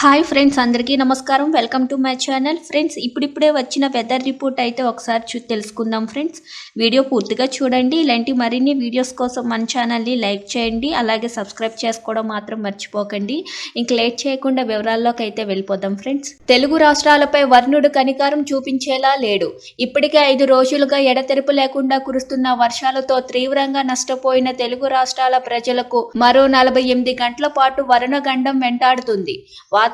Hi friends, అందరికీ నమస్కారం. Welcome to my channel. Friends, ఇప్పుడిప్పుడే వచ్చిన వెదర్ రిపోర్ట్ అయితే ఒకసారి తెలుసుకుందాం. ఫ్రెండ్స్, వీడియో పూర్తిగా చూడండి. ఇలాంటి మరిన్ని వీడియోస్ కోసం మన ఛానల్ని లైక్ చేయండి, అలాగే సబ్స్క్రైబ్ చేసుకోవడం మాత్రం మర్చిపోకండి. ఇంక లేట్ చేయకుండా వివరాల్లోకి అయితే వెళ్ళిపోదాం. ఫ్రెండ్స్, తెలుగు రాష్ట్రాలపై వర్ణుడు కనికారం చూపించేలా లేడు. ఇప్పటికే 5 రోజులుగా ఎడతెరిపి లేకుండా కురుస్తున్న వర్షాలతో తీవ్రంగా నష్టపోయిన తెలుగు రాష్ట్రాల ప్రజలకు మరో 48 గంటల పాటు వరుణగండం వెంటాడుతుంది.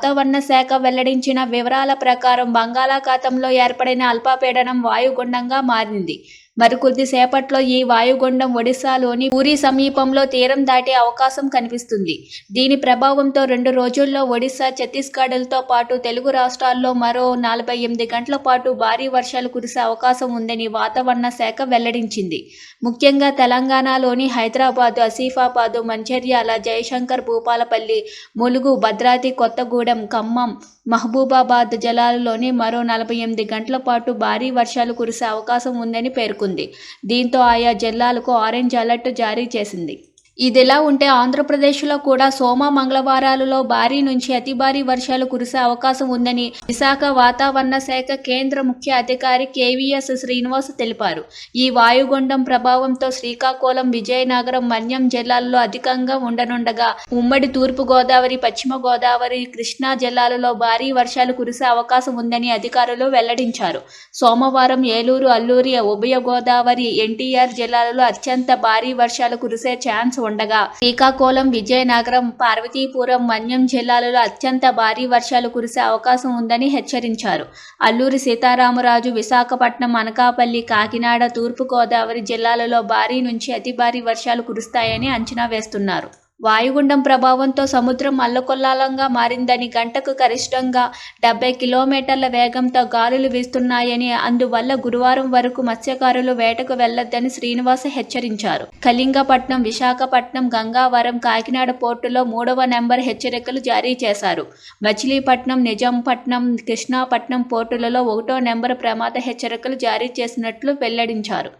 వాతావరణ శాఖ వెల్లడించిన వివరాల ప్రకారం బంగాళాఖాతంలో ఏర్పడిన అల్పపీడనం వాయుగుండంగా మారింది. మరికొద్ది సేపట్లో ఈ వాయుగుండం ఒడిశాలోని పూరీ సమీపంలో తీరం దాటే అవకాశం కనిపిస్తుంది. దీని ప్రభావంతో 2 రోజుల్లో ఒడిశా, ఛత్తీస్గఢ్లతో పాటు తెలుగు రాష్ట్రాల్లో మరో 48 గంటల పాటు భారీ వర్షాలు కురిసే అవకాశం ఉందని వాతావరణ శాఖ వెల్లడించింది. ముఖ్యంగా తెలంగాణలోని హైదరాబాద్, ఆసిఫాబాద్, మంచిర్యాల, జయశంకర్, భూపాలపల్లి, ములుగు, భద్రాద్రి కొత్తగూడెం, ఖమ్మం, మహబూబాబాద్ జిల్లాల్లోని మరో 48 గంటల పాటు భారీ వర్షాలు కురిసే అవకాశం ఉందని పేర్కొంది. దీంతో ఆయా జిల్లాలకు ఆరెంజ్ అలర్ట్ జారీ చేసింది. ఇదిలా ఉంటే ఆంధ్రప్రదేశ్లో కూడా సోమ, మంగళవారాలలో భారీ నుంచి అతి భారీ వర్షాలు కురిసే అవకాశం ఉందని విశాఖ వాతావరణ శాఖ కేంద్ర ముఖ్య అధికారి కేవీఎస్ శ్రీనివాస్ తెలిపారు. ఈ వాయుగుండం ప్రభావంతో శ్రీకాకుళం, విజయనగరం, మన్యం జిల్లాల్లో అధికంగా ఉండనుండగా ఉమ్మడి తూర్పు గోదావరి, పశ్చిమ గోదావరి, కృష్ణా జిల్లాలలో భారీ వర్షాలు కురిసే అవకాశం ఉందని అధికారులు వెల్లడించారు. సోమవారం ఏలూరు, అల్లూరి, ఉభయ గోదావరి, ఎన్టీఆర్ జిల్లాలలో అత్యంత భారీ వర్షాలు కురిసే ఛాన్స్ ఉండగా శ్రీకాకుళం, విజయనగరం, పార్వతీపురం, మన్యం జిల్లాలలో అత్యంత భారీ వర్షాలు కురిసే అవకాశం ఉందని హెచ్చరించారు. అల్లూరి సీతారామరాజు, విశాఖపట్నం, అనకాపల్లి, కాకినాడ, తూర్పు గోదావరి జిల్లాలలో భారీ నుంచి అతి భారీ వర్షాలు కురుస్తాయని అంచనా వేస్తున్నారు. వాయుగుండం ప్రభావంతో సముద్రం అల్లకొల్లాలంగా మారిందని, గంటకు గరిష్టంగా 70 కిలోమీటర్ల వేగంతో గాలులు వీస్తున్నాయని, అందువల్ల గురువారం వరకు మత్స్యకారులు వేటకు వెళ్లొద్దని శ్రీనివాస్ హెచ్చరించారు. కళింగపట్నం, విశాఖపట్నం, గంగావరం, కాకినాడ పోర్టులో 3వ నెంబర్ హెచ్చరికలు జారీ చేశారు. మచిలీపట్నం, నిజాంపట్నం, కృష్ణాపట్నం పోర్టులలో 1వ నెంబర్ ప్రమాద హెచ్చరికలు జారీ చేసినట్లు వెల్లడించారు.